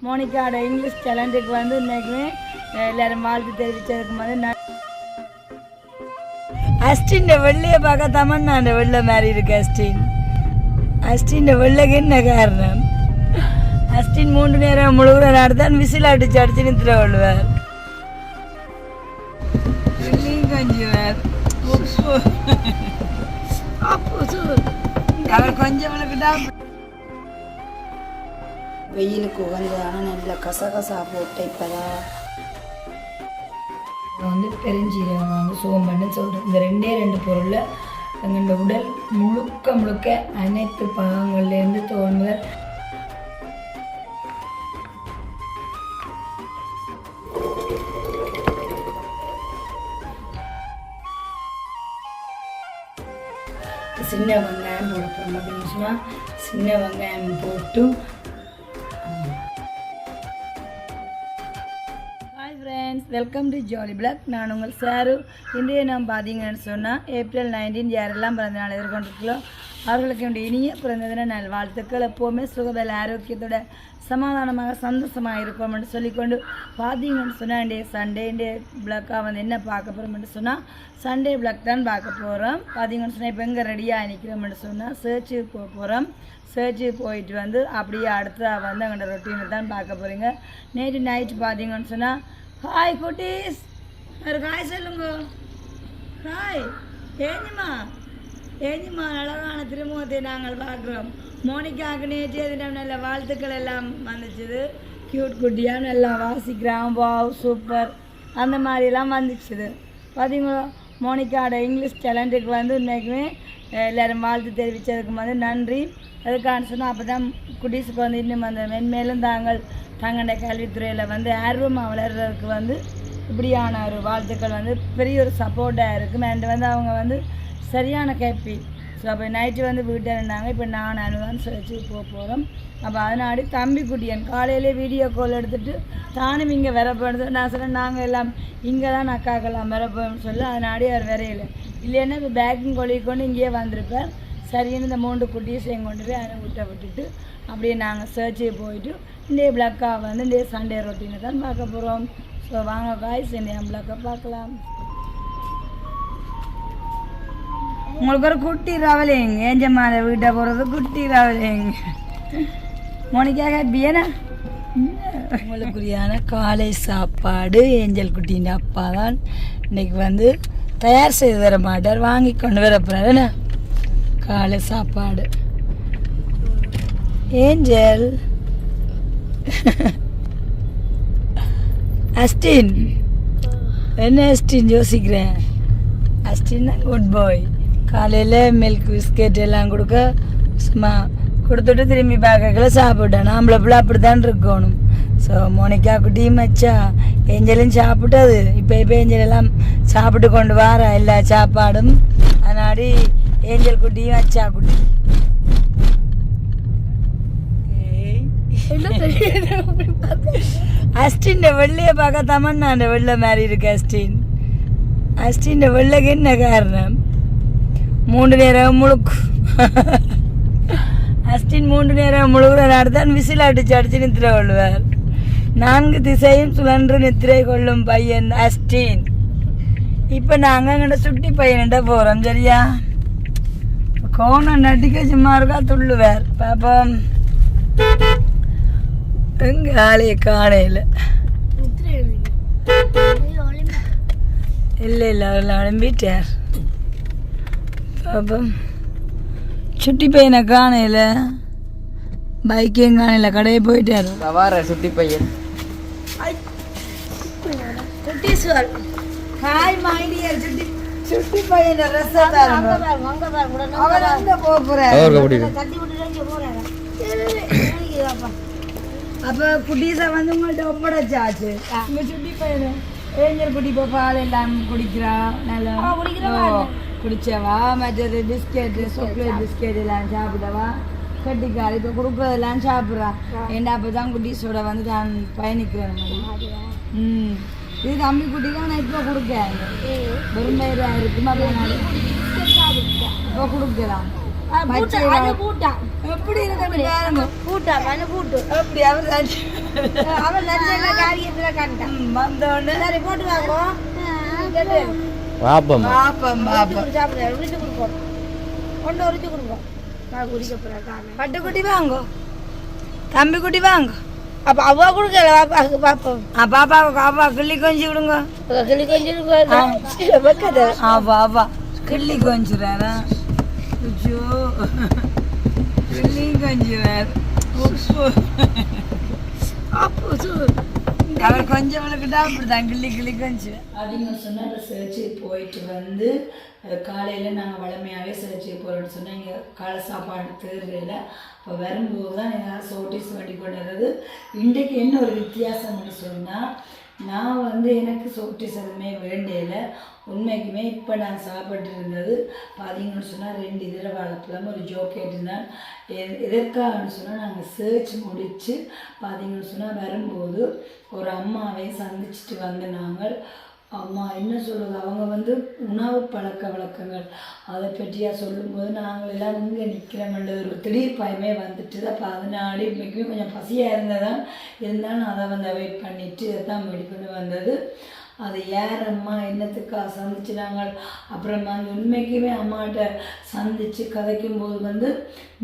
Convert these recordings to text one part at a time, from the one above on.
மோனிகாவோட English சேலஞ்சுக்கு வந்து இன்றைக்குமே எல்லோரும் வாழ்த்து தெரிவித்ததுக்கு வந்து அஸ்டின் வெள்ளையை பார்க்க தமன்னா அந்த வெள்ளை மாதிரி இருக்கு. அஸ்டின் வெள்ளைக்கு என்ன காரணம்? அஸ்டின் 3 நேரம் முழுகிற நாடுதான் விசில் அடிச்சு நிறுத்த கொள்வார். கொஞ்சம் அவர் கொஞ்சம் வெயிலுக்கு உகந்ததான நல்ல கசகசா போட்டு இப்போதான் வந்து பெருஞ்சீரகம் வந்து சுகம் பண்ணு சொல்கிறேன். இந்த 2 பொருளில் எங்களோட உடல் முழுக்க அனைத்து பாகங்கள்லேருந்து தோல் முதல் சின்ன வெங்காயம் போட போகிறோம். அப்படின்னு சொன்னால் சின்ன வெங்காயம் போட்டு வெல்கம் டு ஜாலி பிளாக். நான் உங்கள் சாரு. இன்றைய நாம் பார்த்தீங்கன்னு சொன்னால் ஏப்ரல் 19 யாரெல்லாம் பிறந்த நாள் எதிர்கொண்டிருக்கிறோம் அவர்களுக்கு என்னுடைய இனிய பிறந்த தின நாள் வாழ்த்துக்கள். எப்போவுமே சுகபல ஆரோக்கியத்தோட சமாதானமாக சந்தோஷமாக இருப்போம்னு சொல்லிக்கொண்டு பார்த்தீங்கன்னு சொன்னால் இன்றைய சண்டே பிளாக்காக வந்து என்ன பார்க்க போகிறோம்னு சொன்னால் சண்டே பிளாக் தான் பார்க்க போகிறோம். பார்த்தீங்கன்னு சொன்னால் இப்போ எங்கே ரெடியாக நிற்கிறோம்னு சொன்னால் சர்ச்சுக்கு போக போகிறோம். சர்ச்சுக்கு போயிட்டு வந்து அப்படியே அடுத்ததாக வந்து எங்களோட ரொட்டீனை தான் பார்க்க போகிறீங்க. நேற்று நைட்டு பார்த்தீங்கன்னு சொன்னால் ஹாய் குட்டீஸ், ஒரு ஹாய் சொல்லுங்க. ஹாய் ஏஞ்சிமா அழகான திருமுகத்தை நாங்கள் பார்க்குறோம். மோனிகாவுக்கு நேற்றைய தினம் நல்ல வாழ்த்துக்கள் எல்லாம் வந்துச்சுது. க்யூட் குட்டியாக நல்லா வாசிக்கிறான். வாவ் சூப்பர் அந்த மாதிரிலாம் வந்துச்சுது. பார்த்தீங்களா மோனிகாவோட இங்கிலீஷ் சேலஞ்சுக்கு வந்து இன்றைக்குமே எல்லோரும் வாழ்த்து தெரிவித்ததுக்கு வந்து நன்றி. அதுக்கான சொன்னால் அப்போ தான் குட்டீஸுக்கு வந்து இன்னும் அந்த மென்மேலும் தங்களோட கல்வித்துறையில் வந்து ஆர்வமாக வளர்கிறதுக்கு வந்து இப்படியான ஒரு வாழ்த்துக்கள் வந்து பெரிய ஒரு சப்போர்ட்டாக இருக்குது. அண்ட் வந்து அவங்க வந்து சரியான கேப்பி. ஸோ அப்போ நைட்டு வந்து வீட்டில் இருந்தாங்க. இப்போ நான் அனுதான் சர்ச்சு போக போகிறோம். அப்போ அதனாடி தம்பி குட்டியன் காலையிலே வீடியோ கால் எடுத்துகிட்டு தானும் இங்கே வரப்போகிறது. நான் சொன்னேன் நாங்கள் எல்லாம் இங்கே தான் அக்காக்கெல்லாம் வரப்போன்னு சொல்லி அதனாடி அவர் வரையில இல்லைன்னா இப்போ பேக்கிங் கொழி கொண்டு இங்கேயே வந்திருப்பேன். சரின்னு இந்த 3 குட்டிஸையும் கொண்டு போய் அதை விட்டுட்டு அப்படியே நாங்கள் சர்ச்சுக்கு போயிட்டு இன்றைய பிளாக்காக வந்து இன்றைய சண்டே ரொட்டீனை தான் பார்க்க போகிறோம். ஸோ வாங்க காய்ஸ் இன்றைய பிளாக்கை பார்க்கலாம். உங்களுக்கு ஒரு குட்டி ரவலைங்க ஏஞ்சம்மாவை வீட்டை போகிறது குட்டி ரவலைங்க. மோனிக்காக ஹாப்பியானா உங்களுக்குரியான காலை சாப்பாடு ஏஞ்சல் குட்டின்ற அப்பா தான் இன்றைக்கி வந்து தயார் செய்து தர மாட்டார், வாங்கி கொண்டு வர போகிறாருண்ணா காலை சாப்பாடு. ஏஞ்சல் அஸ்டின் என்ன அஸ்டின் யோசிக்கிறேன். அஸ்டின் தான் குட் பாய். காலையில் மில்க் பிஸ்கெட் எல்லாம் கொடுக்க சும்மா கொடுத்துட்டு திரும்பி பார்க்கல சாப்பிட்டேன். நாம்பளை பிள்ளை அப்படி தான் இருக்கணும். ஸோ மோனிகா குட்டியும் வச்சா ஏஞ்சலும் சாப்பிட்டது. இப்போ ஏஞ்சல் எல்லாம் சாப்பிட்டு கொண்டு வார எல்லா சாப்பாடும். அதனாடி ஏஞ்சல் குட்டியும் வச்சா குட்டி அஸ்டின் வெள்ளையை பார்க்க தமன்னா அந்த வெள்ளை மாதிரி இருக்கு. அஸ்டின் வெள்ளைக்கு என்ன காரணம்? 3 நேரம் முழுக்கு அஸ்டின் 3 நேரம் முழுகிற நாடுதான் விசில் அடிச்சு நித்திர கொள்வார். 4 திசையும் சுழன்று நித்திரை கொள்ளும் பையன் அஸ்டின். இப்போ நாங்கள் எங்கள்ட சுட்டி பையன்கிட்ட போகிறோம். சரியா கோணம் நட்டிக்க சும்மா இருக்கா துள்ளுவார். பாப்போம் எங்க ஆளைய காணையில் இல்லை அவர் அனுப்பிட்டார். பாப்போம் சுட்டி பையனை காணையில் பைக்கையும் காணையில் கடையை போயிட்டார். சுட்டி பையன் ஹாய் மை டியர் சுட்டி பையன் அவர் அங்கே போக போகிறார். அப்போ குட்டீஸை வந்து உங்கள்கிட்ட ஒப்படைச்சாச்சு. உங்கள் சுட்டி பையனை ஏஞ்சல் குட்டி இப்போ பால் எல்லாம் குடிக்கிறா நல்லா குடிச்சவா. மற்றது பிஸ்கெட்டு சாக்லேட் பிஸ்கெட் எல்லாம் சாப்பிடவா. கட்டிக்காரி இப்போ கொடுக்குறதெல்லாம் சாப்பிட்றா. ஏண்டா அப்போ தான் குட்டீஸோட வந்து நான் பயணிக்கிறேன். இது தம்பி குட்டிக்கு நான் இப்போ கொடுக்கேன். வெறுமையாக இருக்கும். இப்போ கொடுக்கலாம். எப்படி இருக்கு பூட்டா பூட்டு எப்படி அவர் அவன் நல்ல காரியத்துல கண்டான் வந்தோடனே சரி போட்டு வாங்கோ பாப்பம் பாப்பம் பாப்பம் சாப்பிட உரிச்சு கொடுப்போம் கொண்டு உரிச்சு கொடுப்போம் நான் குடிக்க போறேன் பட்டுக்குட்டி வாங்கோ தம்பி குட்டி வாங்கோ அப்ப அவ கொடுக்கல பாப்பாக்கு பாப்போம் பாப்பா கிள்ளி கொஞ்சி விடுங்க கிளி கொஞ்சம் வைக்காத பாப்பா கிள்ளி கொஞ்சிறாரா ஐயோ கிள்ளி கொஞ்சிறார் உப்பு அவர் கொஞ்சம் விளக்கிட்டா அப்படிதான் கிள்ளி கிள்ளி கொஞ்சம் அப்படின்னு சொன்னால் சேர்ச்சி போயிட்டு வந்து காலையில் நாங்கள் வளமையாகவே சேர்ச்சி போகிறோன்னு சொன்னால் இங்கே காலை சாப்பாடு தேர்வையில் இப்போ வரும்போது தான் என்னால் சோட்டிஸ் வண்டி கொண்டு வர்றது இன்றைக்கு என்ன ஒரு வித்தியாசம்னு சொன்னால் நான் வந்து எனக்கு சோட்டிஸ் எதுவுமே வேண்டியல உண்மைக்குமே இப்போ நான் சாப்பிட்டு இருந்தது பார்த்தீங்கன்னு சொன்னால் 2 இதர வாழைப்பழம் ஒரு ஜோக்கேட்டு தான் எதற்காகன்னு சொன்னால் நாங்கள் சர்ச் முடித்து பார்த்தீங்கன்னு சொன்னால் வரும்போது ஒரு அம்மாவை சந்திச்சுட்டு வந்து நாங்கள் அம்மா என்ன சொல்கிறது அவங்க வந்து உணவு பழக்க வழக்கங்கள் அதை பற்றியா சொல்லும்போது நாங்கள் எல்லாம் இங்கே நிற்கிறோம்ன்ற ஒரு திடீர் பயமே வந்துட்டு அப்போ அதனாடி இன்றைக்குமே கொஞ்சம் பசியாக இருந்ததான் இருந்தாலும் அதை வந்து அவாய்ட் பண்ணிவிட்டு இதை தான் கொண்டு வந்தது அது யார் அம்மா என்னத்துக்காக சந்திச்சு நாங்கள் அப்புறமா அந்த உண்மைக்குமே அம்மாட்ட சந்தித்து கதைக்கும்போது வந்து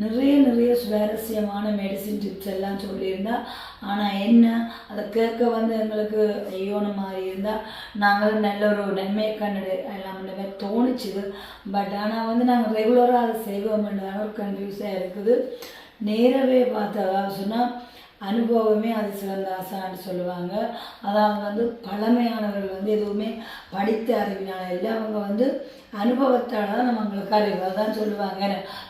நிறைய சுவாரஸ்யமான மெடிசின் டிப்ஸ் எல்லாம் சொல்லியிருந்தா ஆனால் என்ன அதை கேட்க வந்து எங்களுக்கு ஐயோன மாதிரி இருந்தால் நாங்களும் நல்ல ஒரு நன்மையை கண்டு எல்லாம் மாதிரி தோணுச்சுது பட் ஆனால் வந்து நாங்கள் ரெகுலராக அதை செய்வோம்ன்றதான ஒரு கன்ஃபியூஸாக இருக்குது நேரவே பார்த்ததா சொன்னால் அனுபவமே அது சிறந்த ஆசான்னு சொல்லுவாங்க அதாவது வந்து பழமையானவர்கள் வந்து எதுவுமே படித்த அறிவினால இல்லை அவங்க வந்து அனுபவத்தால் தான் நம்மங்களுக்கு அறிவு அதான் சொல்லுவாங்க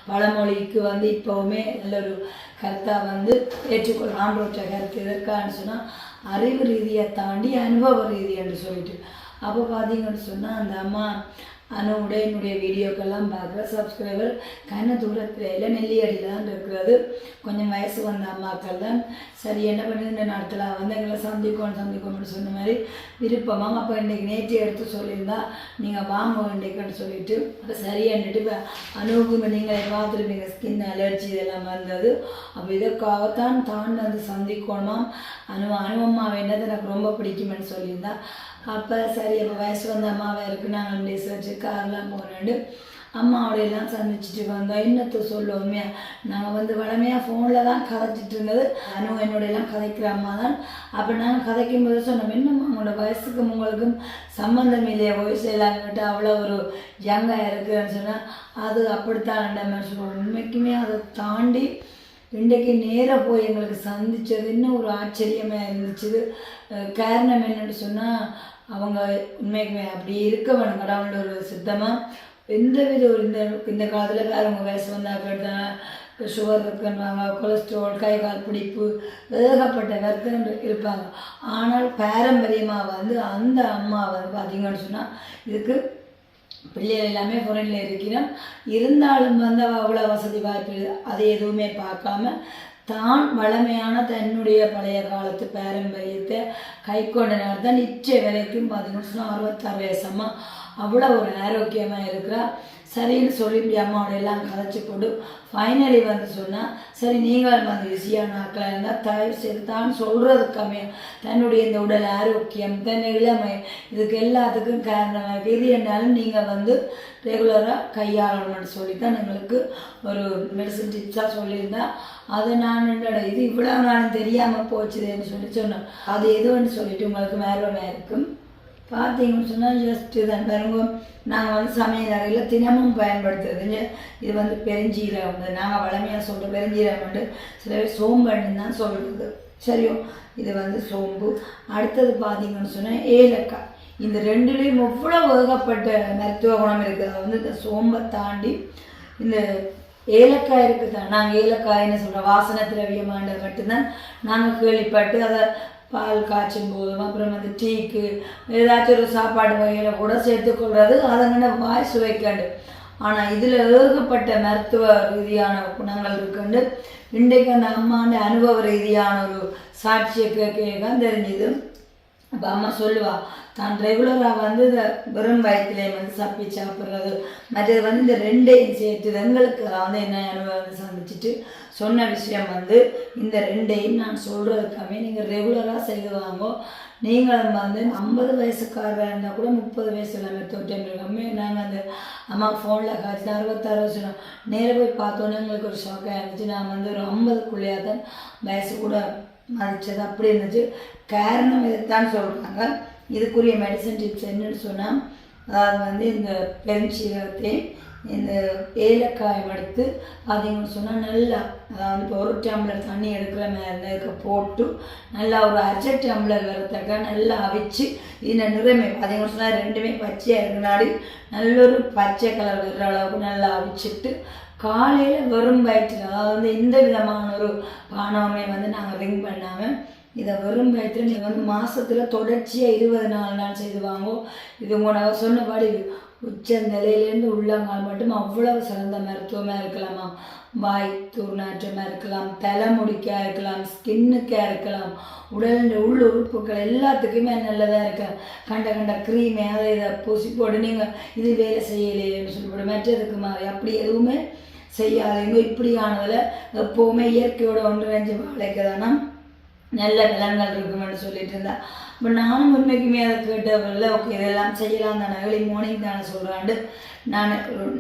பழமொழிக்கு வந்து இப்போவுமே நல்ல ஒரு கருத்தாக வந்து ஏற்றுக்கொள் ஆண்டோற்ற கருத்து எதற்கான்னு சொன்னால் அறிவு ரீதியை தாண்டி அனுபவ ரீதி என்று சொல்லிட்டு அப்போ பார்த்தீங்கன்னு சொன்னால் அந்த அம்மா அனுவோட என்னுடைய வீடியோக்கெல்லாம் பார்க்குற சப்ஸ்கிரைபர் கண்ண தூரத்தில் இல்லை நெல்லியடியில் தான் இருக்கிறது கொஞ்சம் வயசு வந்த அம்மாக்கள் தான் சரி என்ன பண்ணுது இந்த நாட்கள் வந்து எங்களை சந்திக்கணும்னு சொன்ன மாதிரி விருப்பமாக அப்போ இன்றைக்கி நேற்று எடுத்து சொல்லியிருந்தா நீங்கள் வாங்க இன்றைக்குன்னு சொல்லிட்டு அப்போ சரியான்ட்டு இப்போ அனுவுக்கு நீங்கள் பார்த்துருப்பீங்க ஸ்கின் அலர்ஜி இதெல்லாம் வந்தது அப்போ இதற்காகத்தான் தான் வந்து சந்திக்கணுமா அனுவம்மாவை என்னது எனக்கு ரொம்ப பிடிக்குமென்னு சொல்லியிருந்தா அப்போ சரி அப்போ வயசு வந்த அம்மாவை இருக்குது நாங்கள் டேஸ் வச்சு கார்லாம் போனேன்னு அம்மாவோடையெல்லாம் சந்திச்சுட்டு வந்தோம் இன்னத்தை சொல்லுவோமே நாங்கள் வந்து வளமையாக ஃபோனில் தான் கதைச்சிட்டு இருந்தது என்னோடையெல்லாம் கதைக்கிற அம்மா தான் அப்போ நாங்கள் கதைக்கும்போது சொன்னோம் என்னம்மா உங்களோட வயசுக்கும் உங்களுக்கும் சம்மந்தம் இல்லையா வயசு எல்லாம் கிட்ட அவ்வளோ ஒரு யங்காக இருக்குதுன்னு சொன்னால் அது அப்படித்தான் மாதிரி சொல்லுவோம் உண்மைக்குமே அதை தாண்டி இன்றைக்கு நேராக போய் எங்களுக்கு சந்தித்தது இன்னும் ஒரு ஆச்சரியமாக இருந்துச்சு காரணம் என்னென்னு சொன்னால் அவங்க உண்மைக்குமே அப்படி இருக்க வேணும் கடவுளோட ஒரு சித்தமாக எந்தவித ஒரு இந்த காலத்தில் வேறு அவங்க வயசு வந்தால் சுகர் இருக்குன்னுவாங்க கொலஸ்ட்ரால் கை கால் பிடிப்பு ஏகப்பட்ட வருத்தம் இருப்பாங்க ஆனால் பாரம்பரியமாக வந்து அந்த அம்மா வந்து பார்த்திங்கன்னு சொன்னால் இதுக்கு பிள்ளைகள் எல்லாமே ஃபாரினில் இருக்கிறோம் இருந்தாலும் வந்து அவ்வளோ வசதி வாய்ப்பு அதை எதுவுமே பார்க்காம தான் வளமையான தன்னுடைய பழைய காலத்து பாரம்பரியத்தை கை கொண்டனால தான் நிச்சய வரைக்கும் பார்த்தீங்கன்னா 66 வயசம்மா அவ்வளோ ஒரு ஆரோக்கியமாக இருக்கிறா சரின்னு சொல்லி இப்படி அம்மாவோட எல்லாம் கதைச்சி போட்டு ஃபைனலி வந்து சொன்னால் சரி நீங்கள் வந்து ஈஸியான ஆக்களாக இருந்தால் தயவு செய்து தான் சொல்கிறதுக்காமே தன்னுடைய இந்த உடல் ஆரோக்கியம் தன் இளமை இதுக்கு எல்லாத்துக்கும் காரணமாக இது என்னாலும் நீங்கள் வந்து ரெகுலராக கையாளணும்னு சொல்லி தான் எங்களுக்கு ஒரு மெடிசன் டிப்ஸாக சொல்லியிருந்தா அதை நான் இது இவ்வளோ நான் தெரியாமல் போச்சுதுன்னு சொல்லி சொன்னேன் அது எதுன்னு சொல்லிட்டு உங்களுக்கு மேலமாக இருக்கும் பார்த்தீங்கன்னு சொன்னால் ஜஸ்ட்டு தான் பாருங்க நாங்கள் வந்து சமையல் அறையில் தினமும் பயன்படுத்துறது இது வந்து பெருஞ்சீரகம் வந்து நாங்கள் வளமையாக சொல்கிற பெருஞ்சீரகம் வந்து சில பேர் சோம்புன்னு தான் சொல்கிறது சரியோ இது வந்து சோம்பு அடுத்தது பார்த்தீங்கன்னு சொன்னால் ஏலக்காய் இந்த ரெண்டுலேயும் எவ்வளோ ஏகப்பட்ட மருத்துவ குணம் இருக்குது அது வந்து இந்த சோம்பை தாண்டி இந்த ஏலக்காய் இருக்குது தான் நாங்கள் ஏலக்காய் என்ன சொல்கிறோம் வாசனை திரவியமானது மட்டும்தான் நாங்கள் கேள்விப்பட்டு அதை பால் காய்ச்சும் போதும் அப்புறம் வந்து டீக்கு ஏதாச்சும் ஒரு சாப்பாடு வகையில் கூட சேர்த்துக்கொள்வது அதங்கன வாய் சுவைக்காண்டு ஆனால் இதில் ஏகப்பட்ட மருத்துவ ரீதியான குணங்கள் இருக்குண்டு இன்றைக்கு அந்த அம்மாண்ட அனுபவ ரீதியான ஒரு சாட்சியை கேட்க தான் தெரிஞ்சுது அப்போ அம்மா சொல்லுவா தான் ரெகுலராக வந்து இந்த வெறும் வயிற்றுலேயே வந்து சப்பி சாப்பிட்றது மற்றது வந்து இந்த ரெண்டையும் சேர்த்து எங்களுக்கு வந்து என்ன அனுபவம் சந்திச்சுட்டு சொன்ன விஷயம் வந்து இந்த ரெண்டையும் நான் சொல்கிறதுக்காகவே நீங்கள் ரெகுலராக செய்து வாங்கோ. நீங்களும் வந்து 50 வயசுக்காரராக இருந்தால் கூட 30 வயசு எல்லாமே தொட்டிருக்காமே. நாங்கள் அந்த அம்மா ஃபோனில் காய்ச்சி 66 வயசு நேராக போய் பார்த்தோன்னே எங்களுக்கு ஒரு ஷாக்காக இருந்துச்சு. நான் வந்து ஒரு 50க்குள்ளேயே தான் வயசு கூட மதிச்சது அப்படி இருந்துச்சு. காரணம் இதைத்தான் சொல்கிறாங்க. இதுக்குரிய மெடிசன் டிப்ஸ் என்னன்னு சொன்னால், அதாவது வந்து இந்த பெருஞ்சீரகத்தை இந்த ஏலக்காயம் எடுத்து பார்த்தீங்கன்னு சொன்னால் நல்லா, அதாவது இப்போ ஒரு டம்ளர் தண்ணி எடுக்கிற மாதிரி இருக்க போட்டு நல்லா ஒரு அரை டம்ளர் வரத்தக்க நல்லா அவிச்சு இந்த நிறமே பார்த்தீங்கன்னு சொன்னால் ரெண்டுமே பச்சையாக இருக்கிறனாடி நல்ல ஒரு பச்சை கலர் வர்ற அளவுக்கு நல்லா அவிச்சிட்டு காலையில் வெறும் வயிற்றில், அதாவது வந்து எந்த விதமான ஒரு பானமே வந்து நாங்கள் ரிங் பண்ணாமல் இதை வெறும் வயிற்றில் நீங்கள் வந்து மாதத்தில் தொடர்ச்சியாக 24 நாள் செய்து வாங்கோ. இது உங்களை சொன்னபடி உச்ச நிலையிலேருந்து உள்ளங்கால் மட்டும் அவ்வளவு சிறந்த மருத்துவமாக இருக்கலாமா. வாய் துர்நாற்றமாக இருக்கலாம், தலைமுடிக்காக இருக்கலாம், ஸ்கின்னுக்காக இருக்கலாம், உடலின் உள் உறுப்புகள் எல்லாத்துக்குமே நல்லதாக இருக்க. கண்ட க்ரீமே அதை இதை பூசி போட்டு நீங்கள் இது வேலை செய்யலையேன்னு சொல்லிவிடும். மற்றதுக்கு மாதிரி அப்படி எதுவுமே செய்யாதீங்க. இப்படியானதில் எப்போவுமே இயற்கையோட ஒன்றிணைஞ்சு வாழைக்கதானா நல்ல பலன்கள் இருக்குமென்னு சொல்லிட்டு இருந்தா. இப்போ நானும் உண்மைக்குமே அதை கேட்டவர்கள ஓகே இதெல்லாம் செய்யலாம் தானே, ஏர்லி மார்னிங் தானே சொல்கிறாண்டு நான்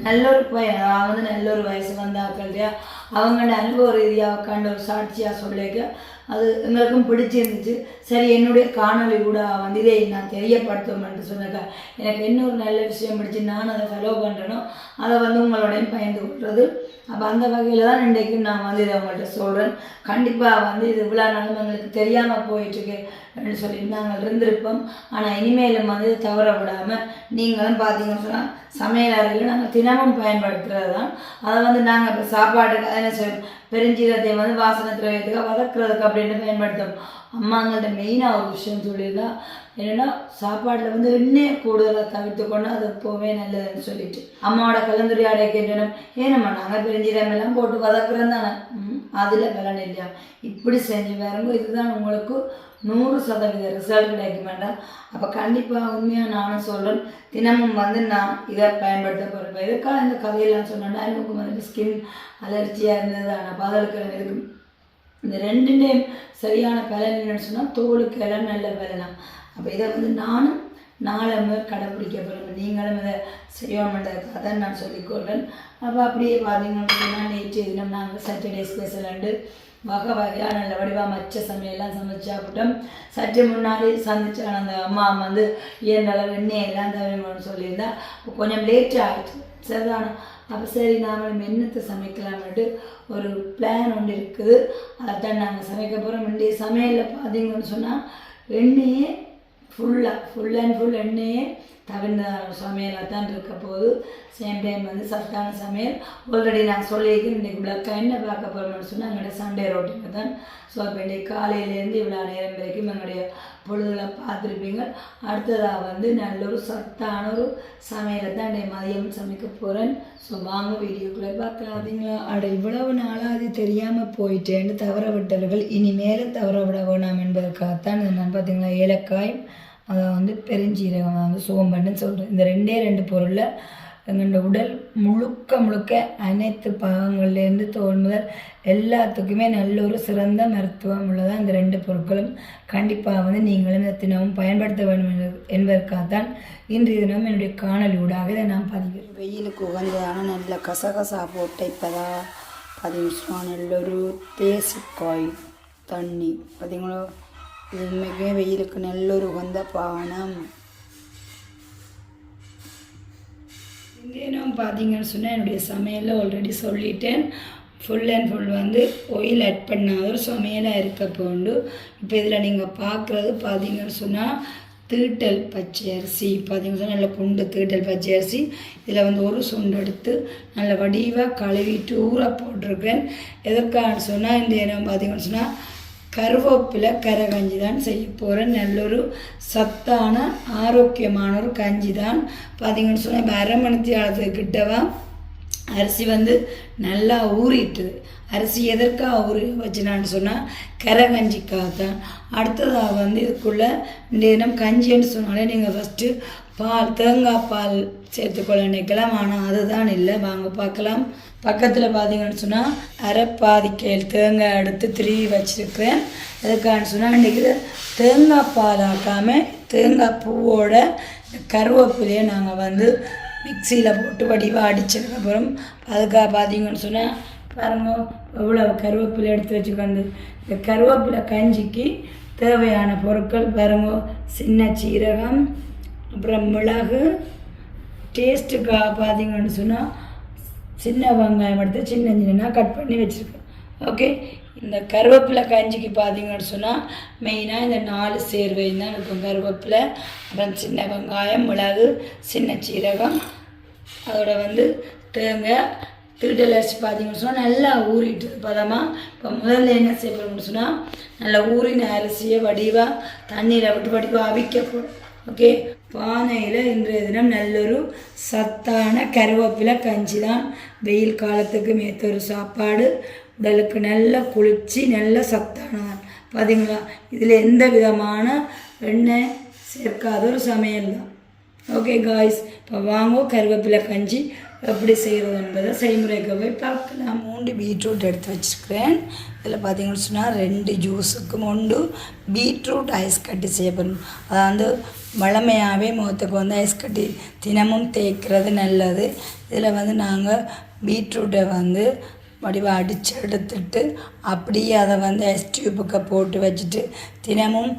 நல்ல ஒரு பையன், அதாவது நல்ல ஒரு வயசு வந்தாக்கள் இல்லையா, அவங்களோட அனுபவ ரீதியாக கண்ட ஒரு சாட்சியாக சொல்லிக்க அது எங்களுக்கும் பிடிச்சிருந்துச்சு. சரி என்னுடைய காணொலி கூட வந்து இதை நான் தெரியப்படுத்துவேன்ட்டு சொன்னக்கா எனக்கு இன்னொரு நல்ல விஷயம் பிடிச்சி நான் அதை ஃபாலோ பண்ணுறேனோ அதை வந்து உங்களோடையும் பயந்து கொள்வது. அப்போ அந்த வகையில் தான் இன்றைக்கும் நான் வந்து இதை அவங்கள்ட்ட சொல்கிறேன். கண்டிப்பாக வந்து இது இவ்வளோ நாளும் எங்களுக்கு தெரியாமல் போயிட்டுருக்கு அப்படின்னு சொல்லிட்டு நாங்கள் இருந்திருப்போம். ஆனால் இனிமேலும் வந்து தவற விடாமல் நீங்களும் பார்த்தீங்கன்னு சொன்னால் சமையல் அறையில் நாங்கள் தினமும் பயன்படுத்துகிறது தான். அதை வந்து நாங்கள் இப்போ சாப்பாட்டுக்கு என்ன செய்வோம், பெருஞ்சீரகத்தை வந்து வாசனை திரவியத்துக்கு வதக்குறதுக்கு அப்படின்னு பயன்படுத்தும். அம்மாங்கள்ட்ட மெயினாக ஒரு விஷயம் சொல்லியிருந்தா என்னென்னா சாப்பாட்டில் வந்து எண்ணெயை கூடுதலாக தவிர்த்து கொண்டு அது எப்போவுமே நல்லதுன்னு சொல்லிட்டு அம்மாவோட கலந்துரையாடை கேட்டோம். ஏனம்மா நாங்கள் பெருஞ்சீரகம் எல்லாம் போட்டு வதக்குறோம் தானே, அதில் பலன் இல்லையா, இப்படி செஞ்சு பாருங்க, இதுதான் உங்களுக்கு 100% ரிசல்ட் கிடைக்க வேண்டாம். அப்போ கண்டிப்பாக உண்மையாக நானும் சொல்கிறேன், தினமும் வந்து நான் இதை பயன்படுத்த போகிறேன். இதுக்காக இந்த கதையெல்லாம் சொன்னேன்னா எனக்கு வந்து ஸ்கின் அலர்ஜியாக இருந்தது. ஆனால் பதிலுக்கு இருக்கு இந்த ரெண்டுமே சரியான பலன் என்னன்னு சொன்னால் தோலுக்கு எல்லாம் நல்ல பலனாக. அப்போ இதை வந்து நானும் நாளை கடைப்பிடிக்க போகிறேன், நீங்களும் இதை செய்யணுன்றதுக்காக தான் நான் சொல்லிக்கொள்கிறேன். அப்போ அப்படியே பார்த்தீங்கன்னு சொன்னால் நேற்று தினம் நாங்கள் சாட்டர்டே ஸ்பெஷலாண்டு வகை வகையாக நல்ல வடிவாக மச்ச சமையல்லாம் சமைச்சு சாப்பிட்டோம். சற்று முன்னாடி சந்திச்சான அந்த அம்மா வந்து இயன்றளவு எண்ணெய் எல்லாம் தவிரணும்னு சொல்லியிருந்தா கொஞ்சம் லேட்டாக ஆகிடுச்சு. சரிதானா, அப்போ சரி நாங்களும் என்னத்தை சமைக்கலாம்னுட்டு ஒரு பிளான் ஒன்று இருக்குது. அதைத்தான் நாங்கள் சமைக்க போகிறோம். இன்றைய சமையலில் பார்த்தீங்கன்னு சொன்னால் எண்ணெயே ஃபுல் அண்ட் ஃபுல் எண்ணெயே தவிர்ந்த சமையலாக தான் இருக்க போது. சேம் டைம் வந்து சத்தான சமையல். ஆல்ரெடி நான் சொல்லியிருக்கேன் இன்றைக்கி பிளாக்காக என்ன பார்க்க போகிறோம்னு சொன்னால் எங்களுடைய சண்டே ரொட்டீன் தான். ஸோ இப்போ இன்றைக்கி காலையிலேருந்து இவ்வளோ நேரம் வரைக்கும் எங்களுடைய பொழுதுகளை பார்த்துருப்பீங்க. அடுத்ததாக வந்து நல்ல ஒரு சத்தான ஒரு சமையலை தான் இன்றைய மதியம் சமைக்க போகிறேன். ஸோ வாங்க வீடியோக்குள்ளே பார்க்காதீங்களா. இவ்வளவு நாளாக அது தெரியாமல் போயிட்டேன்னு தவற விட்டவர்கள் இனிமேலே தவற விட வேணாம் என்பதற்காகத்தான் நான் பார்த்தீங்களா ஏலக்காய் அதை வந்து பெருஞ்சீரகம் வந்து சோம்பன்னு சொல்கிறேன். இந்த 2 பொருளில் எங்களோட உடல் முழுக்க அனைத்து பாகங்கள்லேருந்து தோல் முதல் எல்லாத்துக்குமே நல்ல ஒரு சிறந்த மருத்துவம் உள்ளதாக இந்த 2 பொருட்களும் கண்டிப்பாக வந்து நீங்களும் இந்த தினமும் பயன்படுத்த வேண்டும் என்பதற்காகத்தான் இன்றைய தினம் என்னுடைய காணொலி ஊடாக இதை நான் பதிவு. வெயிலுக்கு உகந்ததான நல்ல கசகசா போட்ட இப்போதான் பார்த்தீங்கன்னா நல்ல ஒரு தேசிக்காய் தண்ணி பார்த்தீங்களோ, இது உண்மைக்குமே வெயிலுக்கு நல்ல ஒரு உகந்த பானம். தினம் பார்த்தீங்கன்னு சொன்னால் என்னுடைய சமையலில் ஆல்ரெடி சொல்லிட்டேன், ஃபுல் அண்ட் ஃபுல் வந்து ஆயில் ஆட் பண்ணாத ஒரு சமையலாக இருக்க போண்டு. இப்போ இதில் நீங்கள் பார்க்குறது பார்த்தீங்கன்னு சொன்னால் தீட்டல் பச்சை அரிசி பார்த்தீங்கன்னு சொன்னால் நல்ல புண்டு தீட்டல் பச்சை அரிசி. இதில் வந்து ஒரு சுண்டு எடுத்து நல்ல வடிவாக கழுவிட்டு ஊற போட்டிருக்கேன். எதற்காக சொன்னால் இந்த இடம் பார்த்தீங்கன்னு சொன்னால் கருவேப்பிலை கரை கஞ்சி தான் செய்ய போகிறேன். நல்ல ஒரு சத்தான ஆரோக்கியமான ஒரு கஞ்சி தான். பார்த்தீங்கன்னு சொன்னால் இப்போ 1/2 மணி நேரத்துக்கிட்டவா அரிசி வந்து நல்லா ஊறிட்டுது. அரிசி எதற்காக ஊற வச்சுனான்னு சொன்னால் கரை கஞ்சிக்காக தான். அடுத்ததாக வந்து இதுக்குள்ளே இந்த தினம் கஞ்சின்னு சொன்னாலே நீங்கள் ஃபஸ்ட்டு பால் தேங்காய் பால் சேர்த்துக்கொள்ள நினைக்கலாம். ஆனால் அதுதான் இல்லை. வாங்க பார்க்கலாம். பக்கத்தில் பார்த்தீங்கன்னு சொன்னால் அரைப்பாதிக்கையில் தேங்காய் எடுத்து திருவி வச்சுருக்கிறேன். எதுக்கான்னு சொன்னால் இன்றைக்கி தேங்காய் பால் ஆக்காமல் தேங்காய் பூவோட கருவேப்பிலையை நாங்கள் வந்து மிக்சியில் போட்டு வடிவாக அடித்ததுக்கப்புறம் அதுக்காக பார்த்தீங்கன்னு சொன்னால் பாருங்க எவ்வளோ கருவேப்பிலை எடுத்து வச்சுக்கொண்டு இந்த கருவேப்பிலை கஞ்சிக்கு தேவையான பொருட்கள் பாருங்க. சின்ன சீரகம், அப்புறம் மிளகு, டேஸ்ட்டுக்காக பார்த்தீங்கன்னு சொன்னால் சின்ன வெங்காயம் எடுத்து சின்ன சின்னதாக கட் பண்ணி வச்சுருக்கேன். ஓகே, இந்த கருவேப்பிலை கஞ்சிக்கு பார்த்தீங்கன்னு சொன்னால் மெயினாக இந்த 4 சேர்வையும் தான் இருக்கும். கருவேப்பிலை, அப்புறம் சின்ன வெங்காயம், மிளகு, சின்ன சீரகம், அதோட வந்து தேங்காய் திருட்டல் அரிசி பார்த்தீங்கன்னு சொன்னால் நல்லா ஊறிட்டு பதமாக. இப்போ முதல்ல என்ன செய்யணும்னு சொன்னால் நல்லா ஊறின அரிசியை வடிவாக தண்ணியில் விட்டு வடிவாக அவிக்க போகிறோம். ஓகே, பானையில் இன்றைய தினம் நல்லொரு சத்தான கருவேப்பிலை கஞ்சி தான். வெயில் காலத்துக்கு மேற்ற ஒரு சாப்பாடு, உடலுக்கு நல்லா குளிர்ச்சி, நல்ல சத்தானதான். பார்த்தீங்களா, இதில் எந்த விதமான எண்ணெய் சேர்க்காத ஒரு சமையல் தான். ஓகே காய்ஸ், இப்போ வாங்க கருவேப்பிலை கஞ்சி எப்படி செய்கிறது என்பதை செய்முறைக்கு போய் பார்க்கலாம். 3 பீட்ரூட் எடுத்து வச்சுருக்கிறேன். இதில் பார்த்தீங்கன்னு சொன்னால் 2 ஜூஸுக்கு 1 பீட்ரூட் ஐஸ் கட்டி செய்யப்படும். அதாவது வழமையாகவே முகத்துக்கு வந்து ஐஸ் கட்டி தினமும் தேய்க்கிறது நல்லது. இதில் வந்து நாங்கள் பீட்ரூட்டை வந்து வடிவாக அடித்து எடுத்துட்டு அப்படியே அதை வந்து ஐஸ் டியூப்புக்கு போட்டு வச்சுட்டு தினமும்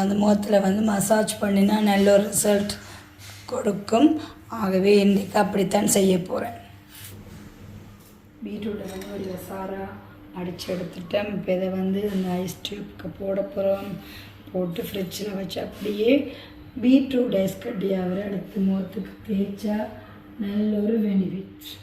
அந்த முகத்தில் வந்து மசாஜ் பண்ணினா நல்ல ஒரு ரிசல்ட் கொடுக்கும். ஆகவே இன்றைக்கு அப்படித்தான் செய்ய போகிறேன். பீட்ரூட்டை வந்து ஒரு சாராக அடித்து எடுத்துட்டேன். இப்போ இதை வந்து அந்த ஐஸ் டியூப்க்கு போட போகிறோம். போட்டு ஃப்ரிட்ஜில் வச்சு அப்படியே பீட்ரூட் ஐஸ் கட்டியாகிற எடுத்து முகத்துக்கு தேய்ச்சா நல்ல ஒரு பெனிஃபிட்.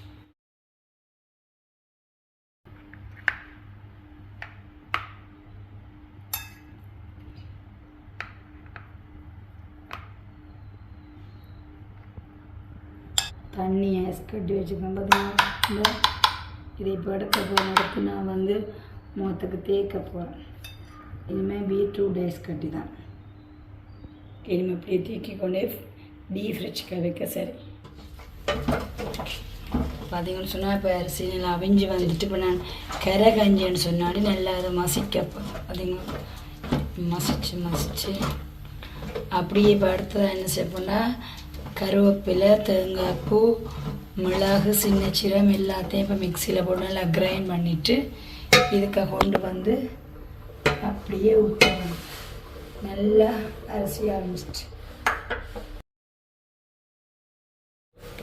தண்ணி ஐஸ் கட்டி வச்சுக்கோங்க. பார்த்தீங்கன்னா இதை இப்போ எடுக்க போகிறேன். எடுத்து நான் வந்து முகத்துக்கு தேய்க்க போகிறேன். இனிமேல் பீட்ரூட் ஐஸ் கட்டி தான். இனிமேல் இப்படியே தேக்கி கொண்டே ஃப்ரிட்ஜுக்கு வைக்க. சரி, பார்த்தீங்கன்னு சொன்னால் இப்போ அரிசி நல்லா அவிஞ்சு வந்துட்டு இப்போ நான் கரை கஞ்சின்னு சொன்னாடி நல்லா அதை மசிக்க போகிறேன். பார்த்தீங்கன்னா மசிச்சு அப்படியே இப்போ அடுத்ததாக என்ன செய்யப்போனா கருவேப்பிலை, தேங்காய் பூ, மிளகு, சின்ன சீரகம் எல்லாத்தையும் இப்போ மிக்சியில் போட்டு நல்லா கிரைண்ட் பண்ணிவிட்டு இதுக்காக கொண்டு வந்து அப்படியே ஊற்றணும். நல்லா அரிசி ஆரம்பிச்சிட்டு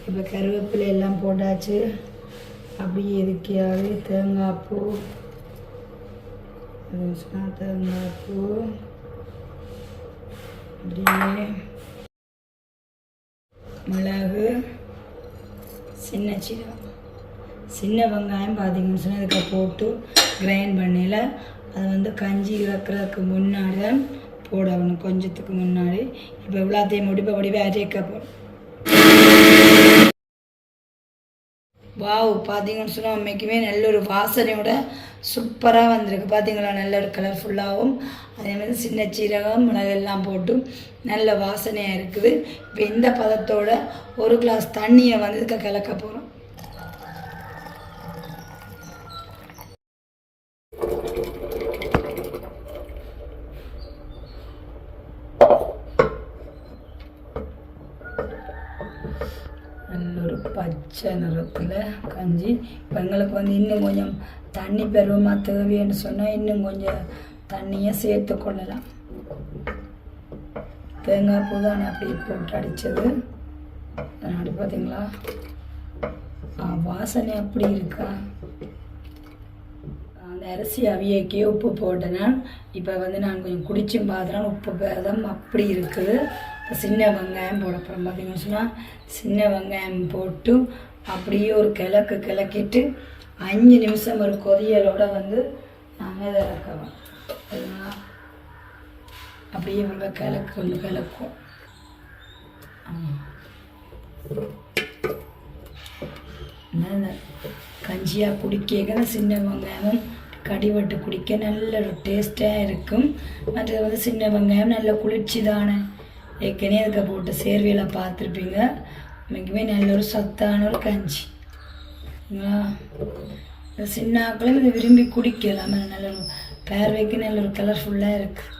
இப்போ கருவேப்பிலை எல்லாம் போட்டாச்சு. அப்படியே இதுக்கையாவது தேங்காய் பூ, தேங்காய் பூ அப்படியே மிளகு, சின்ன சீரகம், சின்ன வெங்காயம் பார்த்தீங்கன்னு சொன்னால் இதுக்கு போட்டு கிரைண்ட் பண்ணல. அது வந்து கஞ்சி இறக்குறதுக்கு முன்னாடி தான் போடணும், கொஞ்சத்துக்கு முன்னாடி. இப்போ இவ்வளோத்தையும் முடிவை அரைக்க போகிறோம். வாவ், பார்த்தீங்கன்னு சொன்னால் உண்மைக்குமே நல்ல ஒரு வாசனையோட சூப்பராக வந்திருக்கு. பார்த்தீங்களா, நல்ல ஒரு கலர்ஃபுல்லாகவும் அதே மாதிரி சின்ன சீரகம், மிளகு எல்லாம் போட்டு நல்ல வாசனையாக இருக்குது. இப்போ இந்த பதத்தோட 1 கிளாஸ் தண்ணியை வந்து இதுக்கு கலக்க போகிறோம். நல்ல ஒரு பச்சை நிறத்தில் கஞ்சி. இப்போ எங்களுக்கு வந்து இன்னும் கொஞ்சம் தண்ணி பருவமாக தேவைன்னு சொன்னால் இன்னும் கொஞ்சம் தண்ணியை சேர்த்து கொள்ளலாம். தேங்காய் பூ தான் அப்படியே போட்டு அடித்தது. அப்படி பார்த்தீங்களா, வாசனை அப்படி இருக்கா. அந்த அரிசி அவியக்கே உப்பு போட்டேன்னா இப்போ வந்து நான் கொஞ்சம் குடிச்சும் பார்த்துறேன். உப்பு பேதம் அப்படி இருக்குது. இப்போ சின்ன வெங்காயம் போட போகிறோம். பார்த்தீங்கன்னு சொன்னால் சின்ன வெங்காயம் போட்டு அப்படியே ஒரு கிளக்கிட்டு 5 நிமிஷம் ஒரு கொதியலோடு வந்து நாங்கள் இதை இறக்குவோம். அப்படியே ஒரு கிளக்கும். கஞ்சி கஞ்சியாக குடிக்க சின்ன வெங்காயமும் கடிவட்டு குடிக்க நல்ல ஒரு டேஸ்ட்டாக இருக்கும். மற்றது வந்து சின்ன வெங்காயம் நல்ல குளிர்ச்சி தானே, ஏற்கனவே அதுக்கு போட்டு சேர்வையில் பார்த்துருப்பீங்க. மிகவே நல்ல ஒரு சத்தான ஒரு கஞ்சி. சின்ன ஆக்களும் இதை விரும்பி குடிக்கலாம். நல்ல ஒரு பார்வைக்கு நல்ல ஒரு கலர்ஃபுல்லாக இருக்குது.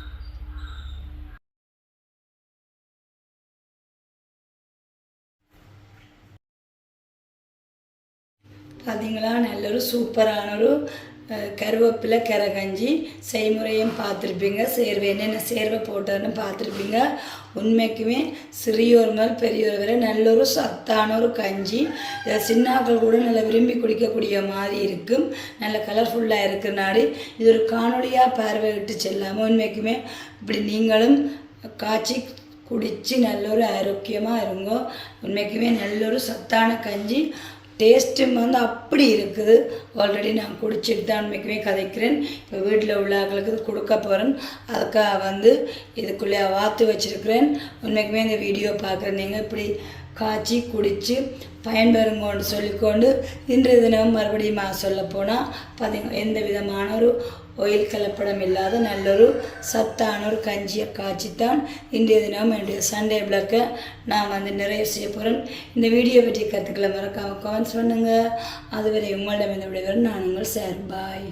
பார்த்தீங்களா, நல்ல ஒரு சூப்பரான ஒரு கருவேப்பிலை கரகஞ்சி செய்முறையும் பார்த்துருப்பீங்க. சேர்வை என்னென்ன சேர்வை போட்டதுன்னு பார்த்துருப்பீங்க. உண்மைக்குமே சிறியோர் முதல் பெரியோர் வரை நல்ல ஒரு சத்தான ஒரு கஞ்சி. சின்னாக்கள் கூட நல்லா விரும்பி குடிக்கக்கூடிய மாதிரி இருக்கும். நல்ல கலர்ஃபுல்லாக இருக்கிறனாடி இது ஒரு காணொலியாக பார்வையிட்டு செல்லாமல் உண்மைக்குமே இப்படி நீங்களும் காய்ச்சி குடித்து நல்ல ஒரு ஆரோக்கியமாக இருங்க. உண்மைக்குமே நல்ல ஒரு சத்தான கஞ்சி. டேஸ்ட்டும் வந்து அப்படி இருக்குது. ஆல்ரெடி நான் குடிச்சிட்டு தான் உண்மைக்குமே கதைக்கிறேன். இப்போ வீட்டில் உள்ளவர்களுக்கு இது கொடுக்க போகிறேன். அதுக்காக வந்து இதுக்குள்ளே வாத்து வச்சுருக்கிறேன். உண்மைக்குமே இந்த வீடியோ பார்க்குறேன். நீங்கள் இப்படி காய்ச்சி குடித்து பயன்பெறுங்கன்னு சொல்லிக்கொண்டு இன்றைய தினம் மறுபடியும் சொல்ல போனால் பார்த்தீங்க, எந்த விதமான ஒரு ஒயில் கலப்படம் இல்லாத நல்லொரு சத்தான ஒரு கஞ்சியை காய்ச்சித்தான் இன்றைய தினம் என்னுடைய சண்டே பிளாக்கை நான் வந்து நிறைவு செய்ய போகிறேன். இந்த வீடியோ பற்றி கற்றுக்களை மறக்காமல் கமெண்ட்ஸ் பண்ணுங்கள். அதுவரை உங்களிடம் இந்த விடைபெறும் நான் உங்கள் சார். பாய்.